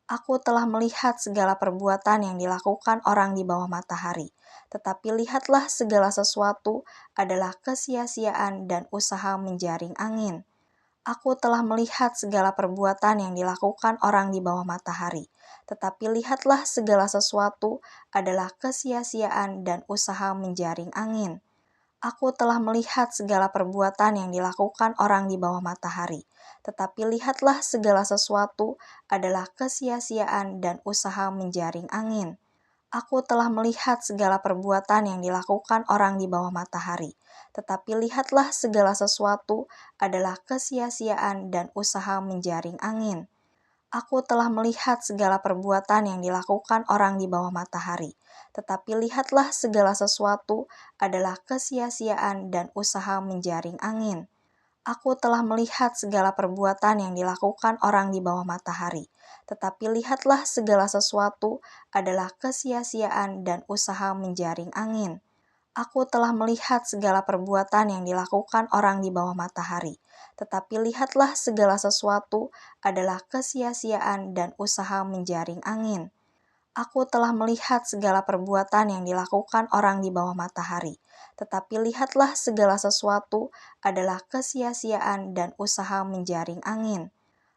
Aku telah melihat segala perbuatan yang dilakukan orang di bawah matahari, tetapi lihatlah segala sesuatu adalah kesia-siaan dan usaha menjaring angin. Aku telah melihat segala perbuatan yang dilakukan orang di bawah matahari, tetapi lihatlah segala sesuatu adalah kesia-siaan dan usaha menjaring angin. Aku telah melihat segala perbuatan yang dilakukan orang di bawah matahari, tetapi lihatlah segala sesuatu adalah kesia-siaan dan usaha menjaring angin. Aku telah melihat segala perbuatan yang dilakukan orang di bawah matahari, tetapi lihatlah segala sesuatu adalah kesia-siaan dan usaha menjaring angin. Aku telah melihat segala perbuatan yang dilakukan orang di bawah matahari, tetapi lihatlah segala sesuatu adalah kesia-siaan dan usaha menjaring angin. Aku telah melihat segala perbuatan yang dilakukan orang di bawah matahari, tetapi lihatlah segala sesuatu adalah kesia-siaan dan usaha menjaring angin. Aku telah melihat segala perbuatan yang dilakukan orang di bawah matahari, tetapi lihatlah segala sesuatu adalah kesia-siaan dan usaha menjaring angin. Aku telah melihat segala perbuatan yang dilakukan orang di bawah matahari, tetapi lihatlah segala sesuatu adalah kesia-siaan dan usaha menjaring angin.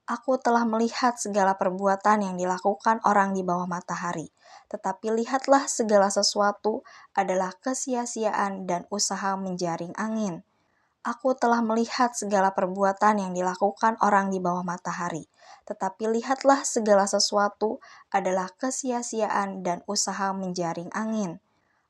Aku telah melihat segala perbuatan yang dilakukan orang di bawah matahari, tetapi lihatlah segala sesuatu adalah kesia-siaan dan usaha menjaring angin. Aku telah melihat segala perbuatan yang dilakukan orang di bawah matahari, tetapi lihatlah segala sesuatu adalah kesia-siaan dan usaha menjaring angin.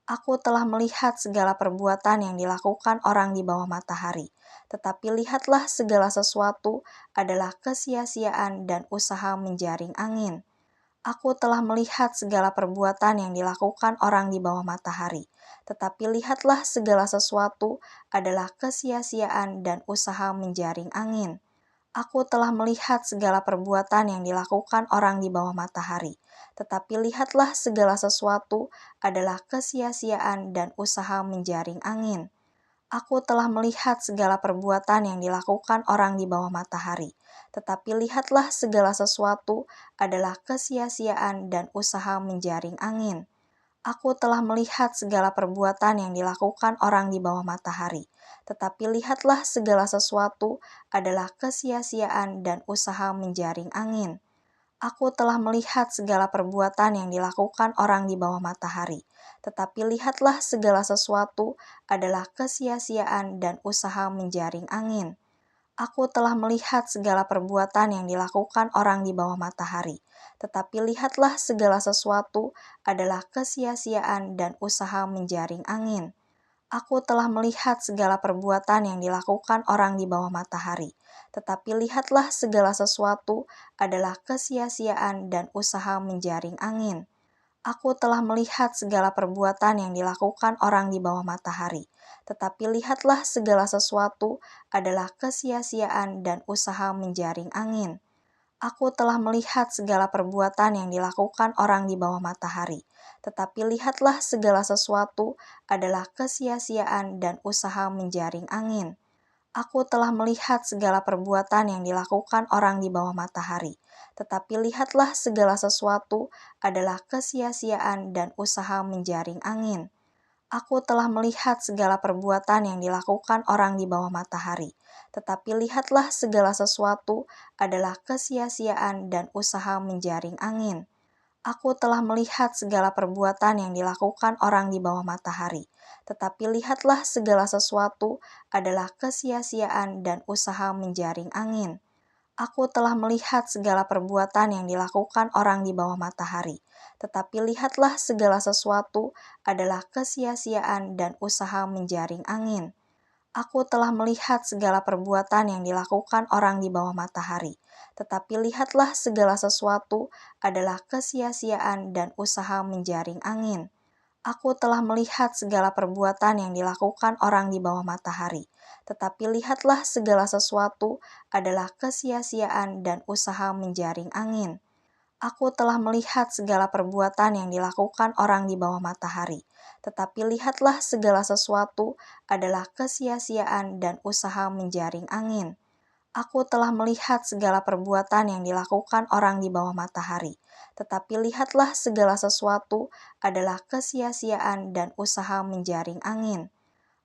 Aku telah melihat segala perbuatan yang dilakukan orang di bawah matahari, tetapi lihatlah segala sesuatu adalah kesia-siaan dan usaha menjaring angin. Aku telah melihat segala perbuatan yang dilakukan orang di bawah matahari, tetapi lihatlah segala sesuatu adalah kesia-siaan dan usaha menjaring angin. Aku telah melihat segala perbuatan yang dilakukan orang di bawah matahari, tetapi lihatlah segala sesuatu adalah kesia-siaan dan usaha menjaring angin. Aku telah melihat segala perbuatan yang dilakukan orang di bawah matahari, tetapi lihatlah segala sesuatu adalah kesia-siaan dan usaha menjaring angin. Aku telah melihat segala perbuatan yang dilakukan orang di bawah matahari, tetapi lihatlah segala sesuatu adalah kesia-siaan dan usaha menjaring angin. Aku telah melihat segala perbuatan yang dilakukan orang di bawah matahari, tetapi lihatlah segala sesuatu adalah kesia-siaan dan usaha menjaring angin. Aku telah melihat segala perbuatan yang dilakukan orang di bawah matahari, tetapi lihatlah segala sesuatu adalah kesia-siaan dan usaha menjaring angin. Aku telah melihat segala perbuatan yang dilakukan orang di bawah matahari, tetapi lihatlah segala sesuatu adalah kesia-siaan dan usaha menjaring angin. Aku telah melihat segala perbuatan yang dilakukan orang di bawah matahari, tetapi lihatlah segala sesuatu adalah kesia-siaan dan usaha menjaring angin. Aku telah melihat segala perbuatan yang dilakukan orang di bawah matahari, tetapi lihatlah segala sesuatu adalah kesia-siaan dan usaha menjaring angin. Aku telah melihat segala perbuatan yang dilakukan orang di bawah matahari, tetapi lihatlah segala sesuatu adalah kesia-siaan dan usaha menjaring angin. Aku telah melihat segala perbuatan yang dilakukan orang di bawah matahari, tetapi lihatlah segala sesuatu adalah kesia-siaan dan usaha menjaring angin. Aku telah melihat segala perbuatan yang dilakukan orang di bawah matahari, tetapi lihatlah segala sesuatu adalah kesia-siaan dan usaha menjaring angin. Aku telah melihat segala perbuatan yang dilakukan orang di bawah matahari, tetapi lihatlah segala sesuatu adalah kesia-siaan dan usaha menjaring angin. Aku telah melihat segala perbuatan yang dilakukan orang di bawah matahari, tetapi lihatlah segala sesuatu adalah kesia-siaan dan usaha menjaring angin. Aku telah melihat segala perbuatan yang dilakukan orang di bawah matahari, tetapi lihatlah segala sesuatu adalah kesia-siaan dan usaha menjaring angin. Aku telah melihat segala perbuatan yang dilakukan orang di bawah matahari, tetapi lihatlah segala sesuatu adalah kesia-siaan dan usaha menjaring angin. Aku telah melihat segala perbuatan yang dilakukan orang di bawah matahari. Tetapi lihatlah segala sesuatu adalah kesia-siaan dan usaha menjaring angin.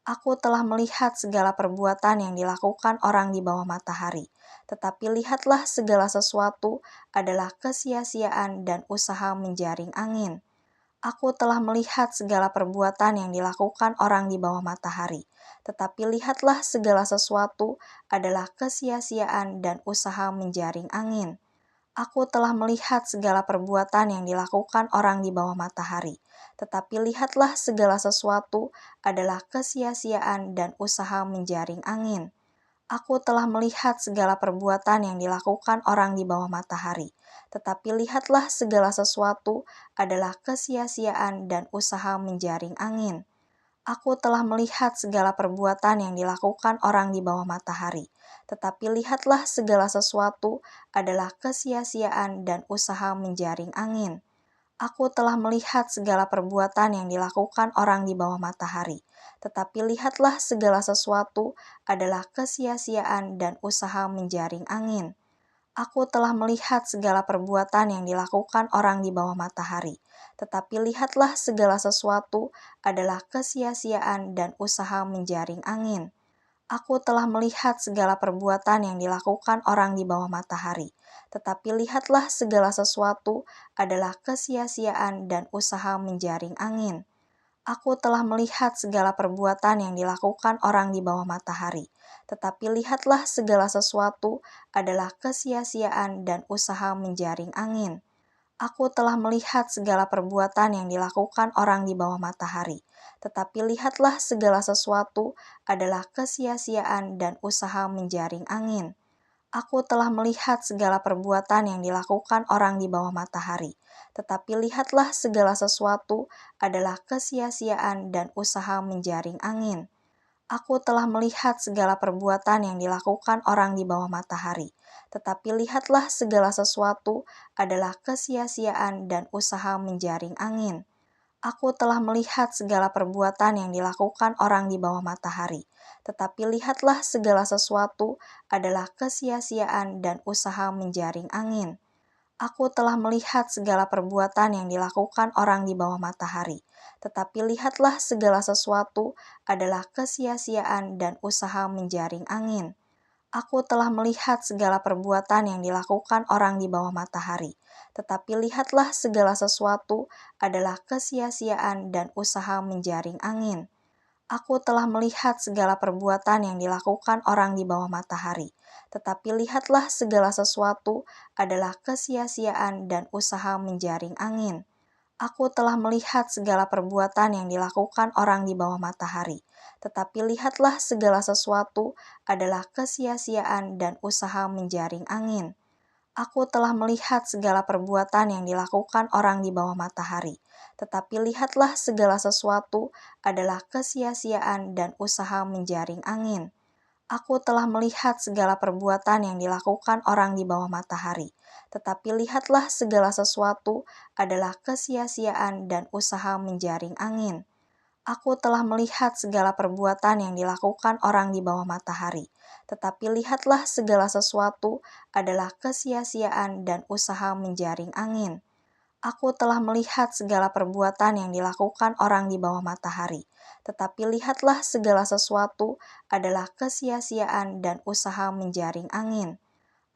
Aku telah melihat segala perbuatan yang dilakukan orang di bawah matahari. Tetapi lihatlah segala sesuatu adalah kesia-siaan dan usaha menjaring angin. Aku telah melihat segala perbuatan yang dilakukan orang di bawah matahari. Tetapi lihatlah segala sesuatu adalah kesia-siaan dan usaha menjaring angin. Aku telah melihat segala perbuatan yang dilakukan orang di bawah matahari. Tetapi lihatlah segala sesuatu adalah kesia-siaan dan usaha menjaring angin. Aku telah melihat segala perbuatan yang dilakukan orang di bawah matahari. Tetapi lihatlah segala sesuatu adalah kesia-siaan dan usaha menjaring angin. Aku telah melihat segala perbuatan yang dilakukan orang di bawah matahari. Tetapi lihatlah segala sesuatu adalah kesia-siaan dan usaha menjaring angin. Aku telah melihat segala perbuatan yang dilakukan orang di bawah matahari. Tetapi lihatlah segala sesuatu adalah kesia-siaan dan usaha menjaring angin. Aku telah melihat segala perbuatan yang dilakukan orang di bawah matahari. Tetapi lihatlah segala sesuatu adalah kesia-siaan dan usaha menjaring angin. Aku telah melihat segala perbuatan yang dilakukan orang di bawah matahari. Tetapi lihatlah segala sesuatu adalah kesia-siaan dan usaha menjaring angin. Aku telah melihat segala perbuatan yang dilakukan orang di bawah matahari. Tetapi lihatlah segala sesuatu adalah kesia-siaan dan usaha menjaring angin. Aku telah melihat segala perbuatan yang dilakukan orang di bawah matahari. Tetapi lihatlah segala sesuatu adalah kesia-siaan dan usaha menjaring angin. Aku telah melihat segala perbuatan yang dilakukan orang di bawah matahari. Tetapi lihatlah segala sesuatu adalah kesia-siaan dan usaha menjaring angin. Aku telah melihat segala perbuatan yang dilakukan orang di bawah matahari. Tetapi lihatlah segala sesuatu adalah kesia-siaan dan usaha menjaring angin. Aku telah melihat segala perbuatan yang dilakukan orang di bawah matahari. Tetapi lihatlah segala sesuatu adalah kesia-siaan dan usaha menjaring angin. Aku telah melihat segala perbuatan yang dilakukan orang di bawah matahari. Tetapi lihatlah segala sesuatu adalah kesia-siaan dan usaha menjaring angin. Aku telah melihat segala perbuatan yang dilakukan orang di bawah matahari. Tetapi lihatlah segala sesuatu adalah kesia-siaan dan usaha menjaring angin. Aku telah melihat segala perbuatan yang dilakukan orang di bawah matahari. Tetapi lihatlah segala sesuatu adalah kesia-siaan dan usaha menjaring angin. Aku telah melihat segala perbuatan yang dilakukan orang di bawah matahari. Tetapi lihatlah segala sesuatu adalah kesia-siaan dan usaha menjaring angin. Aku telah melihat segala perbuatan yang dilakukan orang di bawah matahari. Tetapi lihatlah segala sesuatu adalah kesia-siaan dan usaha menjaring angin. Aku telah melihat segala perbuatan yang dilakukan orang di bawah matahari. Tetapi lihatlah segala sesuatu adalah kesia-siaan dan usaha menjaring angin. Aku telah melihat segala perbuatan yang dilakukan orang di bawah matahari. Tetapi lihatlah segala sesuatu adalah kesia-siaan dan usaha menjaring angin. Aku telah melihat segala perbuatan yang dilakukan orang di bawah matahari. Tetapi lihatlah segala sesuatu adalah kesia-siaan dan usaha menjaring angin.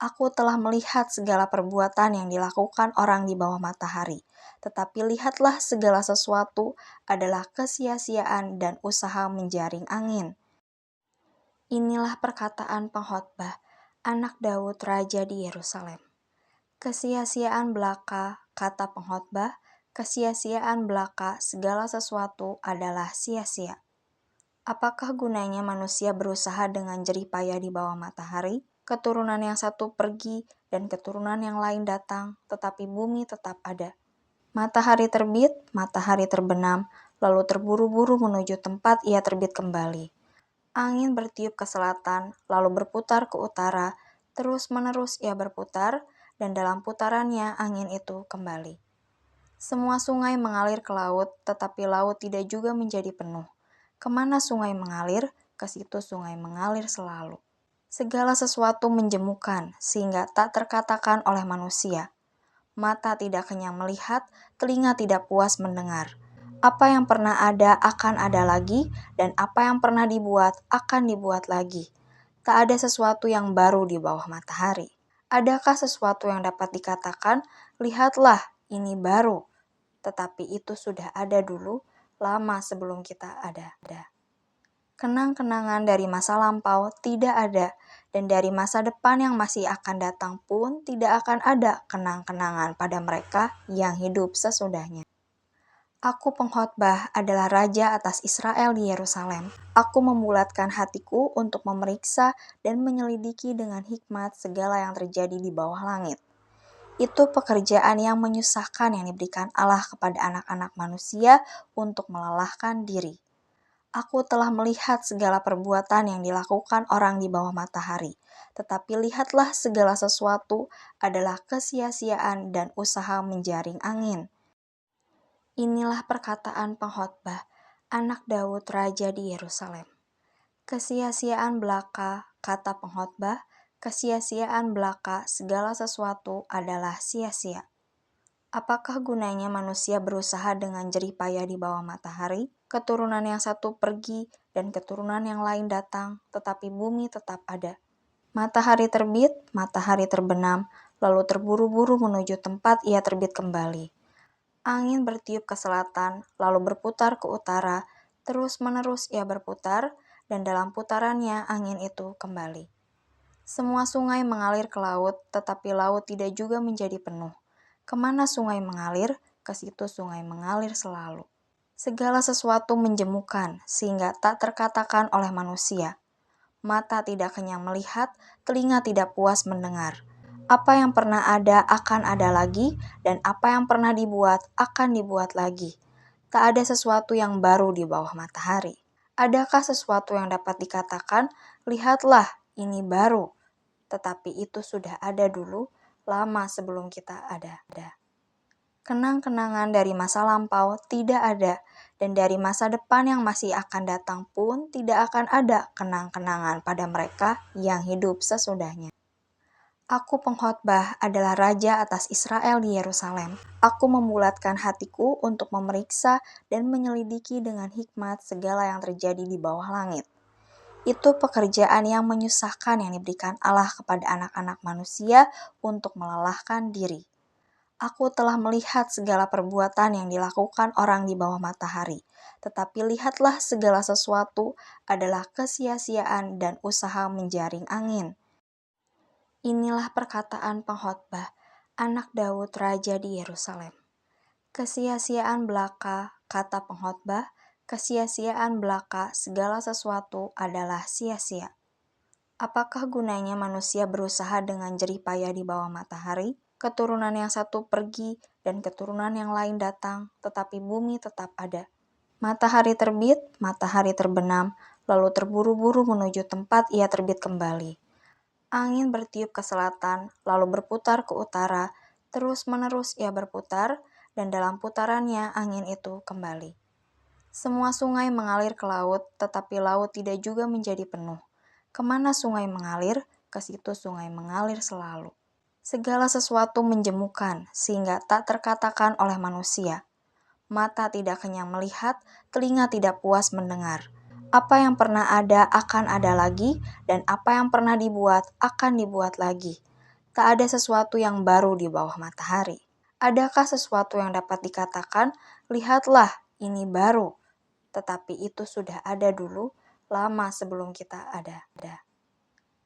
Aku telah melihat segala perbuatan yang dilakukan orang di bawah matahari. Tetapi lihatlah segala sesuatu adalah kesia-siaan dan usaha menjaring angin. Inilah perkataan pengkhotbah, anak Daud Raja di Yerusalem. Kesia-siaan belaka, kata pengkhotbah, kesia-siaan belaka segala sesuatu adalah sia-sia. Apakah gunanya manusia berusaha dengan jerih payah di bawah matahari? Keturunan yang satu pergi dan keturunan yang lain datang, tetapi bumi tetap ada. Matahari terbit, matahari terbenam, lalu terburu-buru menuju tempat ia terbit kembali. Angin bertiup ke selatan, lalu berputar ke utara, terus-menerus ia berputar, dan dalam putarannya angin itu kembali. Semua sungai mengalir ke laut, tetapi laut tidak juga menjadi penuh. Kemana sungai mengalir, ke situ sungai mengalir selalu. Segala sesuatu menjemukan sehingga tak terkatakan oleh manusia. Mata tidak kenyang melihat, telinga tidak puas mendengar. Apa yang pernah ada akan ada lagi, dan apa yang pernah dibuat akan dibuat lagi. Tak ada sesuatu yang baru di bawah matahari. Adakah sesuatu yang dapat dikatakan, lihatlah, ini baru, tetapi itu sudah ada dulu, lama sebelum kita ada. Kenang-kenangan dari masa lampau tidak ada, dan dari masa depan yang masih akan datang pun tidak akan ada kenang-kenangan pada mereka yang hidup sesudahnya. Aku pengkhotbah adalah raja atas Israel di Yerusalem. Aku membulatkan hatiku untuk memeriksa dan menyelidiki dengan hikmat segala yang terjadi di bawah langit. Itu pekerjaan yang menyusahkan yang diberikan Allah kepada anak-anak manusia untuk melelahkan diri. Aku telah melihat segala perbuatan yang dilakukan orang di bawah matahari, tetapi lihatlah segala sesuatu adalah kesia-siaan dan usaha menjaring angin. Inilah perkataan pengkhotbah, anak Daud raja di Yerusalem. Kesia-siaan belaka, kata pengkhotbah, kesia-siaan belaka segala sesuatu adalah sia-sia. Apakah gunanya manusia berusaha dengan jerih payah di bawah matahari? Keturunan yang satu pergi dan keturunan yang lain datang, tetapi bumi tetap ada. Matahari terbit, matahari terbenam, lalu terburu-buru menuju tempat ia terbit kembali. Angin bertiup ke selatan, lalu berputar ke utara, terus-menerus ia berputar, dan dalam putarannya angin itu kembali. Semua sungai mengalir ke laut, tetapi laut tidak juga menjadi penuh. Kemana sungai mengalir, ke situ sungai mengalir selalu. Segala sesuatu menjemukan, sehingga tak terkatakan oleh manusia. Mata tidak kenyang melihat, telinga tidak puas mendengar. Apa yang pernah ada akan ada lagi, dan apa yang pernah dibuat akan dibuat lagi. Tak ada sesuatu yang baru di bawah matahari. Adakah sesuatu yang dapat dikatakan, lihatlah, ini baru, tetapi itu sudah ada dulu, lama sebelum kita ada. Kenang-kenangan dari masa lampau tidak ada, dan dari masa depan yang masih akan datang pun tidak akan ada kenang-kenangan pada mereka yang hidup sesudahnya. Aku pengkhotbah adalah raja atas Israel di Yerusalem. Aku membulatkan hatiku untuk memeriksa dan menyelidiki dengan hikmat segala yang terjadi di bawah langit. Itu pekerjaan yang menyusahkan yang diberikan Allah kepada anak-anak manusia untuk melelahkan diri. Aku telah melihat segala perbuatan yang dilakukan orang di bawah matahari, tetapi lihatlah segala sesuatu adalah kesia-siaan dan usaha menjaring angin. Inilah perkataan pengkhotbah, anak Daud raja di Yerusalem. Kesia-siaan belaka, kata pengkhotbah, kesia-siaan belaka segala sesuatu adalah sia-sia. Apakah gunanya manusia berusaha dengan jerih payah di bawah matahari? Keturunan yang satu pergi dan keturunan yang lain datang, tetapi bumi tetap ada. Matahari terbit, matahari terbenam, lalu terburu-buru menuju tempat ia terbit kembali. Angin bertiup ke selatan, lalu berputar ke utara, terus-menerus ia berputar, dan dalam putarannya angin itu kembali. Semua sungai mengalir ke laut, tetapi laut tidak juga menjadi penuh. Kemana sungai mengalir, ke situ sungai mengalir selalu. Segala sesuatu menjemukan, sehingga tak terkatakan oleh manusia. Mata tidak kenyang melihat, telinga tidak puas mendengar. Apa yang pernah ada akan ada lagi, dan apa yang pernah dibuat akan dibuat lagi. Tak ada sesuatu yang baru di bawah matahari. Adakah sesuatu yang dapat dikatakan, lihatlah, ini baru, tetapi itu sudah ada dulu, lama sebelum kita ada.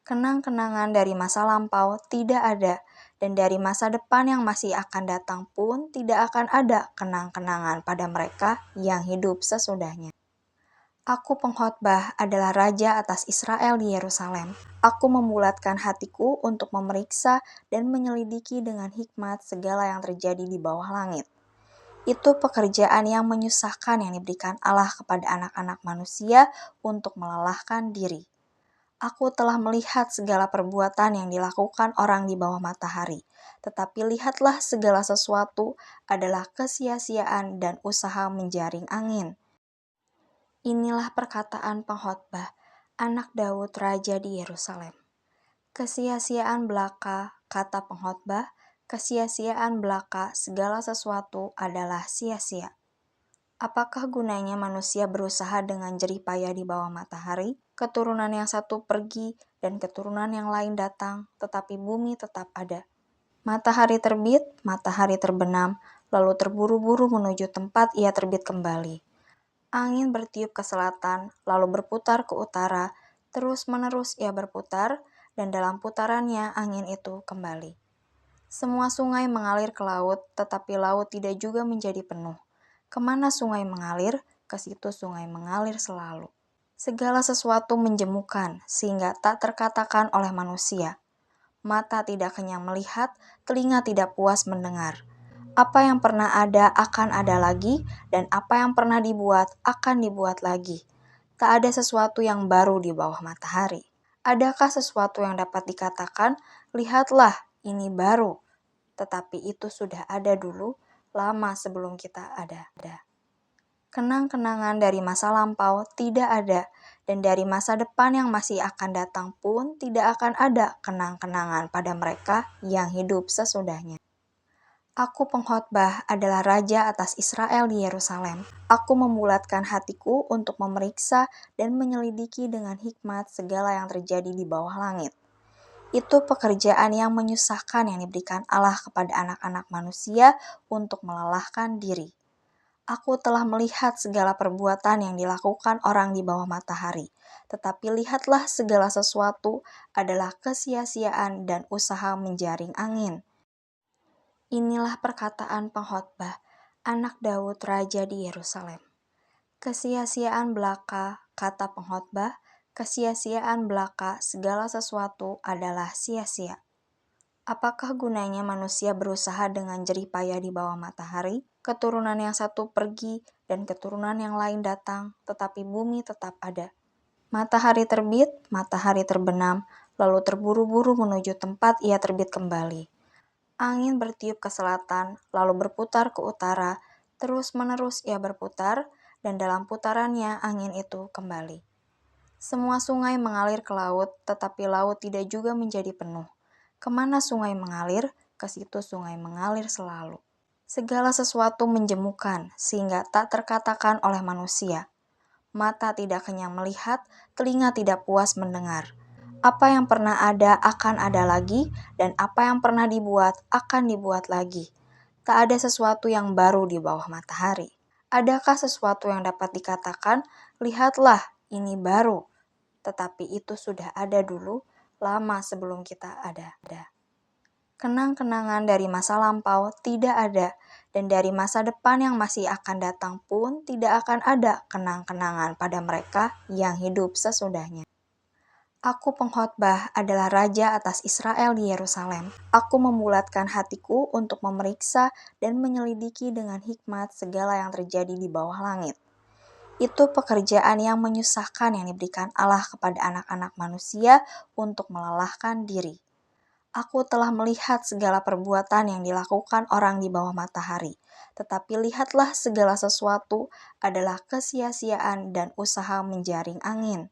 Kenang-kenangan dari masa lampau tidak ada, dan dari masa depan yang masih akan datang pun tidak akan ada kenang-kenangan pada mereka yang hidup sesudahnya. Aku pengkhotbah adalah raja atas Israel di Yerusalem. Aku membulatkan hatiku untuk memeriksa dan menyelidiki dengan hikmat segala yang terjadi di bawah langit. Itu pekerjaan yang menyusahkan yang diberikan Allah kepada anak-anak manusia untuk melelahkan diri. Aku telah melihat segala perbuatan yang dilakukan orang di bawah matahari, tetapi lihatlah segala sesuatu adalah kesia-siaan dan usaha menjaring angin. Inilah perkataan pengkhotbah, anak Daud raja di Yerusalem. Kesia-siaan belaka, kata pengkhotbah, kesia-siaan belaka segala sesuatu adalah sia-sia. Apakah gunanya manusia berusaha dengan jerih payah di bawah matahari? Keturunan yang satu pergi dan keturunan yang lain datang, tetapi bumi tetap ada. Matahari terbit, matahari terbenam, lalu terburu-buru menuju tempat ia terbit kembali. Angin bertiup ke selatan, lalu berputar ke utara, terus-menerus ia berputar, dan dalam putarannya angin itu kembali. Semua sungai mengalir ke laut, tetapi laut tidak juga menjadi penuh. Kemana sungai mengalir, ke situ sungai mengalir selalu. Segala sesuatu menjemukan, sehingga tak terkatakan oleh manusia. Mata tidak kenyang melihat, telinga tidak puas mendengar. Apa yang pernah ada akan ada lagi, dan apa yang pernah dibuat akan dibuat lagi. Tak ada sesuatu yang baru di bawah matahari. Adakah sesuatu yang dapat dikatakan, lihatlah, ini baru, tetapi itu sudah ada dulu, lama sebelum kita ada. Kenang-kenangan dari masa lampau tidak ada, dan dari masa depan yang masih akan datang pun tidak akan ada kenang-kenangan pada mereka yang hidup sesudahnya. Aku pengkhotbah adalah raja atas Israel di Yerusalem. Aku membulatkan hatiku untuk memeriksa dan menyelidiki dengan hikmat segala yang terjadi di bawah langit. Itu pekerjaan yang menyusahkan yang diberikan Allah kepada anak-anak manusia untuk melelahkan diri. Aku telah melihat segala perbuatan yang dilakukan orang di bawah matahari, tetapi lihatlah segala sesuatu adalah kesia-siaan dan usaha menjaring angin. Inilah perkataan pengkhotbah, anak Daud raja di Yerusalem. Kesia-siaan belaka, kata pengkhotbah, kesia-siaan belaka segala sesuatu adalah sia-sia. Apakah gunanya manusia berusaha dengan jerih payah di bawah matahari? Keturunan yang satu pergi dan keturunan yang lain datang, tetapi bumi tetap ada. Matahari terbit, matahari terbenam, lalu terburu-buru menuju tempat ia terbit kembali. Angin bertiup ke selatan, lalu berputar ke utara, terus-menerus ia berputar, dan dalam putarannya angin itu kembali. Semua sungai mengalir ke laut, tetapi laut tidak juga menjadi penuh. Kemana sungai mengalir, ke situ sungai mengalir selalu. Segala sesuatu menjemukan, sehingga tak terkatakan oleh manusia. Mata tidak kenyang melihat, telinga tidak puas mendengar. Apa yang pernah ada akan ada lagi, dan apa yang pernah dibuat akan dibuat lagi. Tak ada sesuatu yang baru di bawah matahari. Adakah sesuatu yang dapat dikatakan, lihatlah, ini baru, tetapi itu sudah ada dulu, lama sebelum kita ada. Kenang-kenangan dari masa lampau tidak ada, dan dari masa depan yang masih akan datang pun tidak akan ada kenang-kenangan pada mereka yang hidup sesudahnya. Aku pengkhotbah adalah raja atas Israel di Yerusalem. Aku membulatkan hatiku untuk memeriksa dan menyelidiki dengan hikmat segala yang terjadi di bawah langit. Itu pekerjaan yang menyusahkan yang diberikan Allah kepada anak-anak manusia untuk melelahkan diri. Aku telah melihat segala perbuatan yang dilakukan orang di bawah matahari, tetapi lihatlah segala sesuatu adalah kesia-siaan dan usaha menjaring angin.